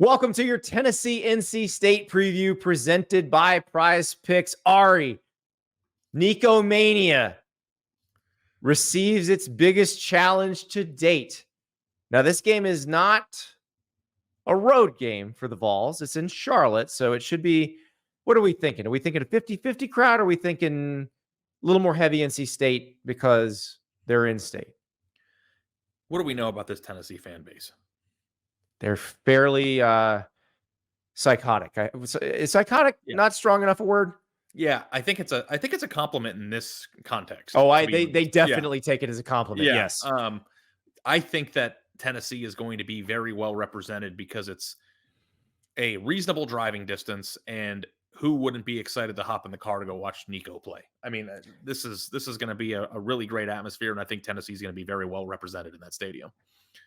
Welcome to your Tennessee NC State preview presented by Prize Picks. Ari, Nico Mania receives its biggest challenge to date. Now, this game is not a road game for the Vols. It's in Charlotte, so it should be, what are we thinking? Are we thinking a 50-50 crowd, or are we thinking a little more heavy NC State because they're in state? What do we know about this Tennessee fan base? They're fairly psychotic. Is psychotic not strong enough a word? Yeah, I think it's a compliment in this context. Oh, they definitely take it as a compliment. Yeah. Yes. I think that Tennessee is going to be very well represented because it's a reasonable driving distance, and who wouldn't be excited to hop in the car to go watch Nico play? I mean, this is going to be a really great atmosphere, and I think Tennessee is going to be very well represented in that stadium.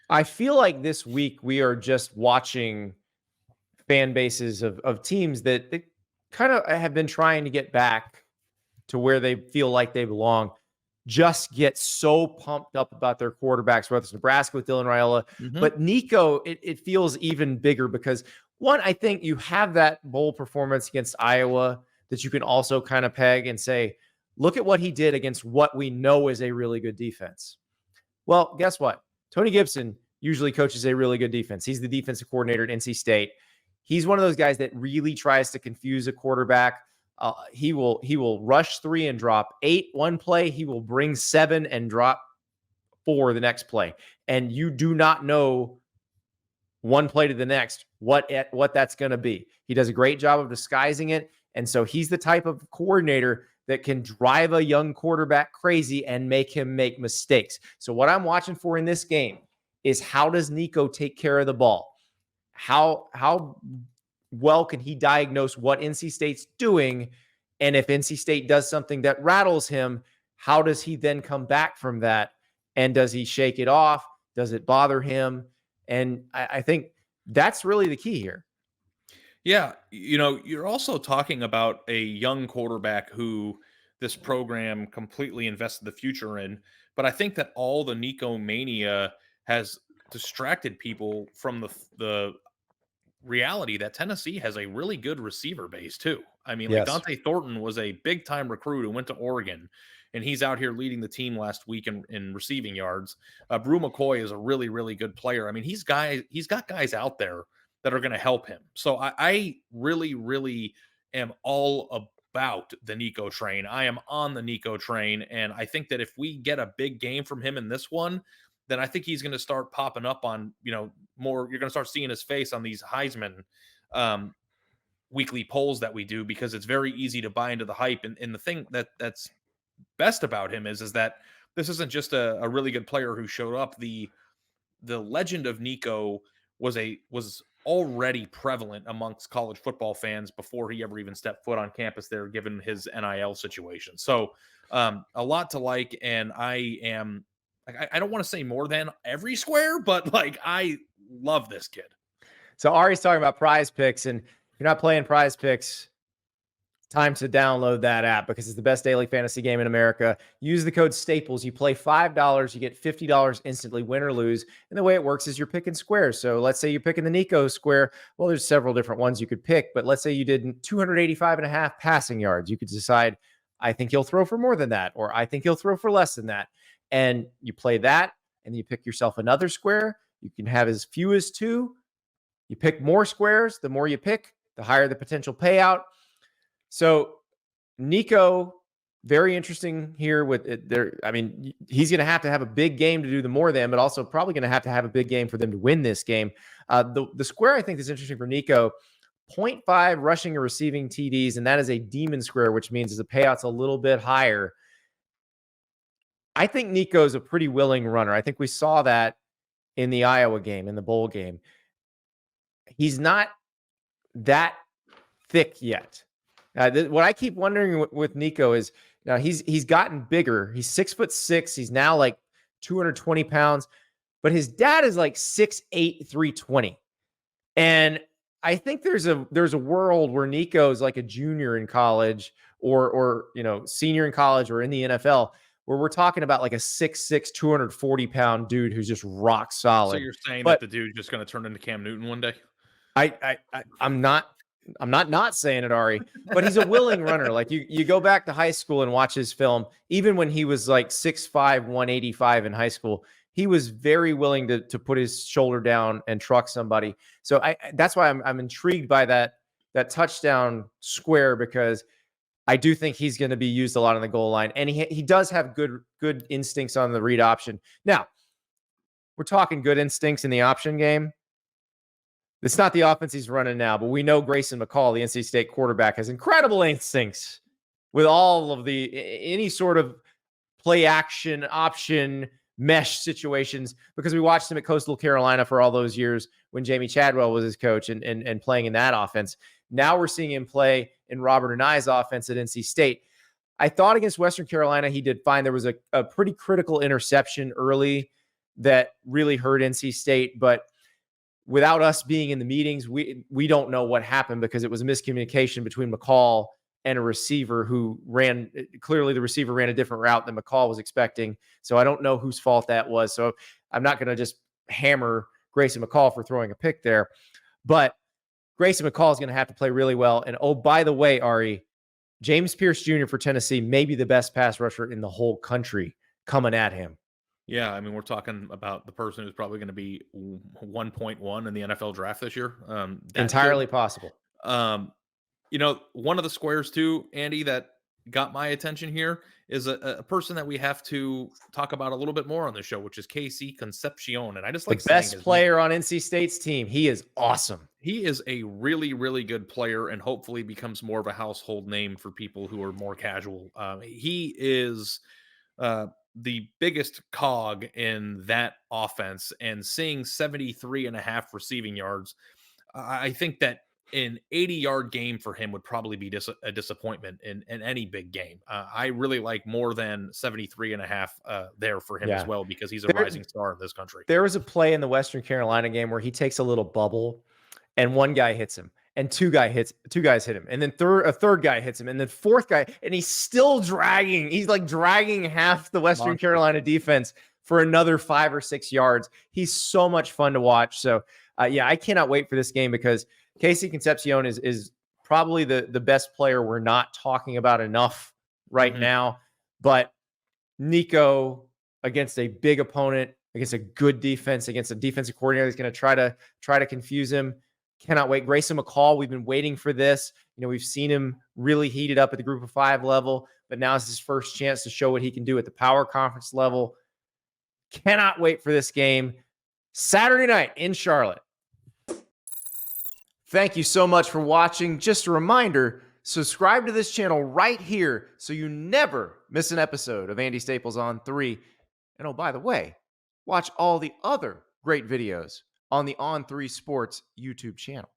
I feel like this week we are just watching fan bases of teams that kind of have been trying to get back to where they feel like they belong, just get so pumped up about their quarterbacks, whether it's Nebraska with Dylan Raiola. Mm-hmm. But Nico, it feels even bigger because, one, I think you have that bowl performance against Iowa that you can also kind of peg and say, look at what he did against what we know is a really good defense. Well, guess what? Tony Gibson usually coaches a really good defense. He's the defensive coordinator at NC State. He's one of those guys that really tries to confuse a quarterback. He will rush 3 and drop 8 one play. He will bring 7 and drop 4 the next play. And you do not know one play to the next what that's going to be. He does a great job of disguising it. And so he's the type of coordinator that can drive a young quarterback crazy and make him make mistakes. So what I'm watching for in this game is, how does Nico take care of the ball? How well can he diagnose what NC State's doing? And if NC State does something that rattles him, how does he then come back from that? And does he shake it off? Does it bother him? And I think that's really the key here. Yeah, you're also talking about a young quarterback who this program completely invested the future in. But I think that all the Nico mania has distracted people from the reality that Tennessee has a really good receiver base too. I mean, like, Dante Thornton was a big time recruit who went to Oregon, and he's out here leading the team last week in receiving yards. Brew McCoy is a really, really good player. I mean, he's got guys out there that are going to help him. So I really, really am all about the Nico train. I am on the Nico train. And I think that if we get a big game from him in this one, then I think he's going to start popping up on, more. You're going to start seeing his face on these Heisman weekly polls that we do, because it's very easy to buy into the hype. And the thing that's best about him is that this isn't just a really good player who showed up. The legend of Nico was already prevalent amongst college football fans before he ever even stepped foot on campus there, given his NIL situation. So a lot to like, and I don't want to say more than every square, but I love this kid. So Ari's talking about Prize Picks, and if you're not playing Prize Picks, time to download that app because it's the best daily fantasy game in America. Use the code STAPLES. You play $5, you get $50 instantly, win or lose. And the way it works is you're picking squares. So let's say you're picking the Nico square. Well, there's several different ones you could pick, but let's say you did 285.5 passing yards. You could decide, I think he'll throw for more than that, or I think he'll throw for less than that. And you play that, and you pick yourself another square. You can have as few as 2. You pick more squares. The more you pick, the higher the potential payout. So Nico, very interesting here with it there. I mean, he's going to have a big game to do the more than, but also probably going to have a big game for them to win this game. The square I think is interesting for Nico, 0.5 rushing or receiving TDs, and that is a demon square, which means the payout's a little bit higher. I think Nico's a pretty willing runner. I think we saw that in the Iowa game, in the bowl game. He's not that thick yet. What I keep wondering with Nico is, now he's gotten bigger. He's 6'6". He's now like 220 pounds, but his dad is like 6'8", 320. And I think there's a world where Nico is like a junior in college or senior in college or in the NFL, where we're talking about like a 6'6", 240 pound dude who's just rock solid. So you're saying that the dude's just going to turn into Cam Newton one day? I'm not saying it, Ari, but he's a willing runner. Like you go back to high school and watch his film, even when he was like 6'5", 185 in high school, he was very willing to put his shoulder down and truck somebody. So that's why I'm intrigued by that touchdown square, because I do think he's going to be used a lot on the goal line, and he does have good instincts on the read option. Now, we're talking good instincts in the option game. It's not the offense he's running now, but we know Grayson McCall, the NC State quarterback, has incredible instincts with all of any sort of play action option mesh situations, because we watched him at Coastal Carolina for all those years when Jamie Chadwell was his coach and playing in that offense. Now we're seeing him play in Robert Anai's offense at NC State. I thought against Western Carolina, he did fine. There was a pretty critical interception early that really hurt NC State, but without us being in the meetings, we don't know what happened, because it was a miscommunication between McCall and a receiver who clearly the receiver ran a different route than McCall was expecting. So I don't know whose fault that was. So I'm not going to just hammer Grayson McCall for throwing a pick there, but Grayson McCall is going to have to play really well. And oh, by the way, Ari, James Pierce Jr. for Tennessee may be the best pass rusher in the whole country coming at him. Yeah, I mean, we're talking about the person who's probably going to be 1.1 in the NFL draft this year. Entirely possible. One of the squares too, Andy, that got my attention here is a person that we have to talk about a little bit more on the show, which is Casey Concepcion. And I just like the best player on NC State's team. He is awesome. He is a really, really good player, and hopefully becomes more of a household name for people who are more casual. He is the biggest cog in that offense, and seeing 73.5 receiving yards, I think that an 80-yard game for him would probably be a disappointment in any big game. I really like more than 73.5 there for him as well, because he's a rising star in this country. There was a play in the Western Carolina game where he takes a little bubble and one guy hits him, and two guys hit him, and then a third guy hits him, and then fourth guy, and he's still dragging. He's like dragging half the Western Carolina defense for another 5 or 6 yards. He's so much fun to watch. So I cannot wait for this game, because Casey Concepcion is probably the best player we're not talking about enough right now. But Nico, against a big opponent, against a good defense, against a defensive coordinator that's going to try to confuse him. Cannot wait. Grayson McCall, we've been waiting for this. We've seen him really heated up at the Group of 5 level, but now it's his first chance to show what he can do at the Power Conference level. Cannot wait for this game Saturday night in Charlotte. Thank you so much for watching. Just a reminder, subscribe to this channel right here so you never miss an episode of Andy Staples on 3. And oh, by the way, watch all the other great videos on the On3 Sports YouTube channel.